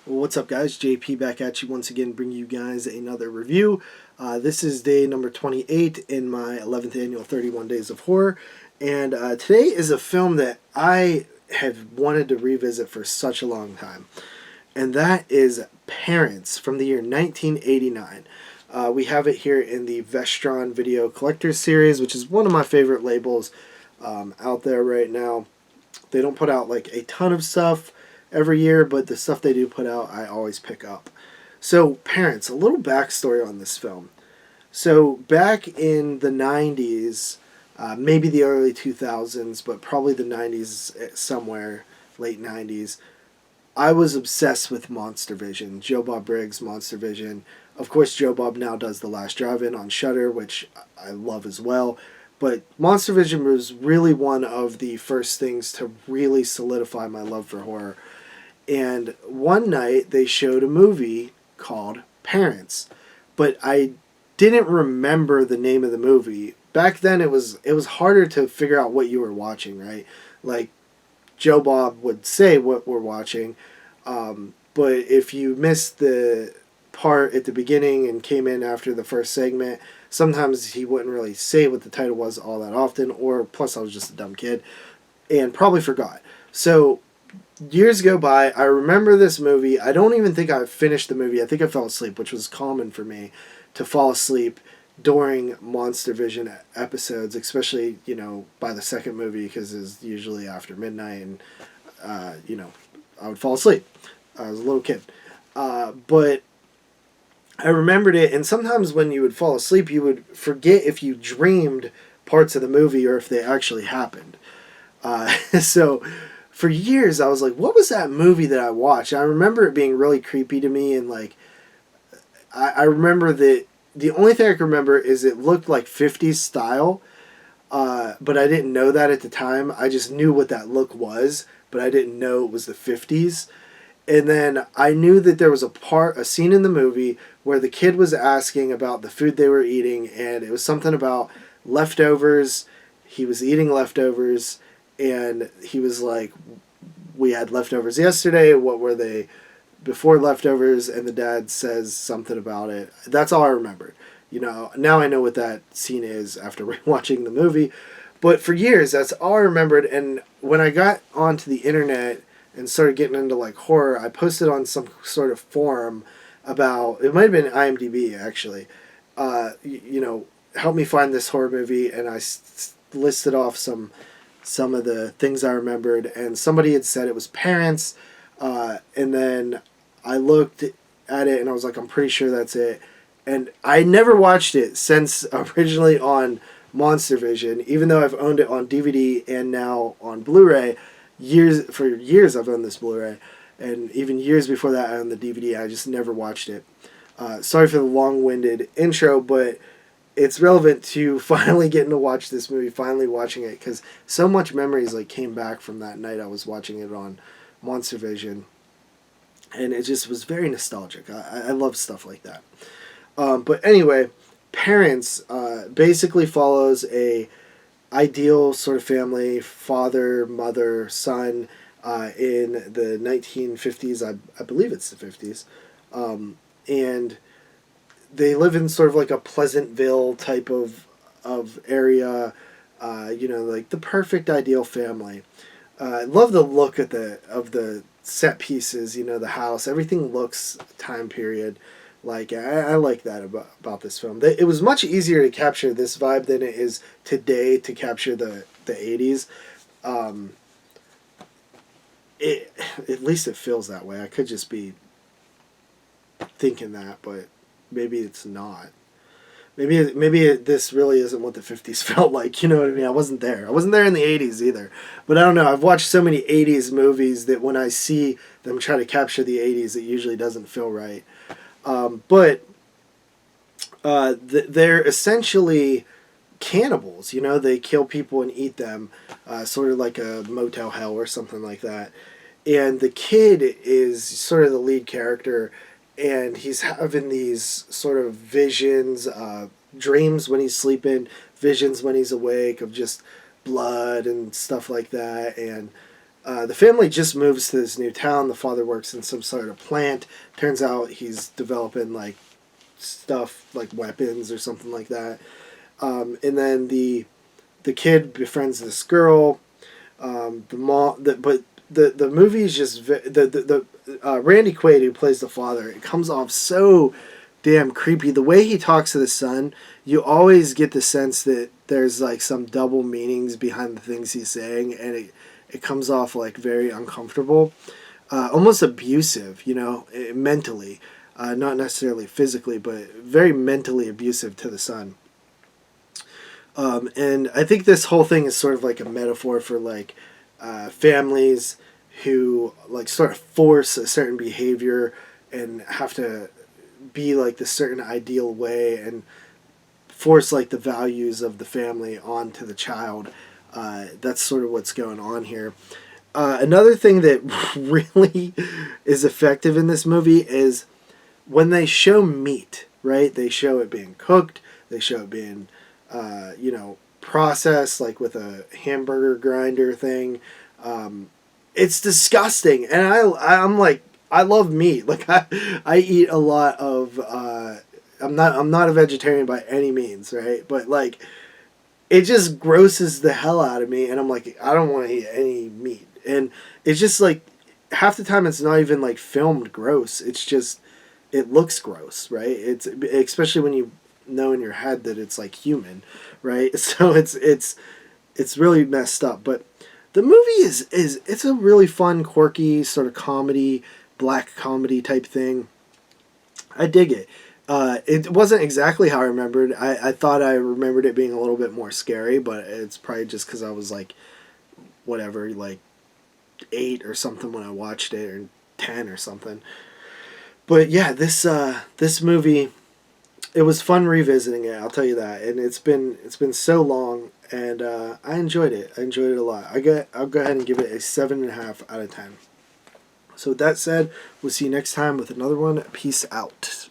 Well, what's up, guys? JP back at you once again, bringing you guys another review. This is day number 28 in my 11th annual 31 Days of Horror. And today is a film that I have wanted to revisit for such a long time. And that is Parents from the year 1989. We have it here in the Vestron Video Collectors Series, which is one of my favorite labels out there right now. They don't put out like a ton of stuff every year, but the stuff they do put out, I always pick up. So, Parents, a little backstory on this film. So, back in the 90s, maybe the early 2000s, but probably the 90s somewhere, late 90s, I was obsessed with Monster Vision, Joe Bob Briggs' Monster Vision. Of course, Joe Bob now does The Last Drive-In on Shudder, which I love as well. But Monster Vision was really one of the first things to really solidify my love for horror. And one night they showed a movie called Parents, but I didn't remember the name of the movie. Back then it was harder to figure out what you were watching, right? Like Joe Bob would say what we're watching, but if you missed the part at the beginning and came in after the first segment, sometimes he wouldn't really say what the title was all that often, or plus I was just a dumb kid and probably forgot. So years go by. I remember this movie. I don't even think I finished the movie. I think I fell asleep, which was common for me to fall asleep during Monster Vision episodes, especially, by the second movie because it's usually after midnight and, I would fall asleep. I was a little kid. But I remembered it, and sometimes when you would fall asleep, you would forget if you dreamed parts of the movie or if they actually happened. So for years I was like, what was that movie that I watched? I remember it being really creepy to me, and like I remember that the only thing I can remember is it looked like 50s style, but I didn't know that at the time. I just knew what that look was, but I didn't know it was the 50s. And then I knew that there was a scene in the movie where the kid was asking about the food they were eating, and it was something about leftovers. He was eating leftovers, and he was like, we had leftovers yesterday. What were they before leftovers? And the dad says something about it. That's all I remembered. Now I know what that scene is after watching the movie. But for years, that's all I remembered. And when I got onto the internet and started getting into like horror, I posted on some sort of forum about, it might have been IMDb actually, help me find this horror movie. And I listed off some of the things I remembered, and somebody had said it was Parents, and then I looked at it and I was like, I'm pretty sure that's it. And I never watched it since originally on Monster Vision, even though I've owned it on DVD and now on Blu-ray. For years I've owned this Blu-ray, and even years before that I owned the DVD. I just never watched it. Sorry for the long-winded intro, but it's relevant to finally getting to watch this movie, finally watching it, because so much memories like came back from that night I was watching it on Monster Vision, and it just was very nostalgic. I love stuff like that. But anyway, Parents basically follows a ideal sort of family, father, mother, son, in the 1950s. I believe it's the 50s, and they live in sort of like a Pleasantville type of area, like the perfect ideal family. I love the look of the set pieces, the house, everything looks time period. Like I like that about this film. It was much easier to capture this vibe than it is today to capture the 80s. At least it feels that way. I could just be thinking that, but maybe it's not. Maybe this really isn't what the 50s felt like. You know what I mean? I wasn't there. I wasn't there in the 80s either. But I don't know. I've watched so many 80s movies that when I see them try to capture the 80s, it usually doesn't feel right. But they're essentially cannibals. They kill people and eat them, sort of like a Motel Hell or something like that. And the kid is sort of the lead character, and he's having these sort of visions, dreams when he's sleeping, visions when he's awake of just blood and stuff like that. And The family just moves to this new town. The father works in some sort of plant. Turns out he's developing like stuff like weapons or something like that. And then the kid befriends this girl. The mom, but the movie is just the Randy Quaid, who plays the father. It comes off so damn creepy. The way he talks to the son, you always get the sense that there's like some double meanings behind the things he's saying, and it comes off like very uncomfortable, almost abusive, you know, mentally, not necessarily physically, but very mentally abusive to the son. And I think this whole thing is sort of like a metaphor for like families who like sort of force a certain behavior and have to be like the certain ideal way and force like the values of the family onto the child. That's sort of what's going on here. Another thing that really is effective in this movie is when they show meat, right? They show it being cooked. They show it being, processed, like with a hamburger grinder thing. It's disgusting, and I'm like, I love meat. Like I eat a lot of. I'm not a vegetarian by any means, right? But like, it just grosses the hell out of me, and I'm like, I don't want to eat any meat, and it's just like half the time it's not even like filmed gross. It's just it looks gross, right? It's especially when you know in your head that it's like human, right? So it's really messed up, but the movie is it's a really fun, quirky sort of comedy, black comedy type thing. I dig it. It wasn't exactly how I remembered. I thought I remembered it being a little bit more scary, but it's probably just because I was like, whatever, like 8 or something when I watched it, or 10 or something. But yeah, this movie, it was fun revisiting it. I'll tell you that, and it's been so long, and I enjoyed it. I enjoyed it a lot. I'll go ahead and give it a 7.5 out of 10. So with that said, we'll see you next time with another one. Peace out.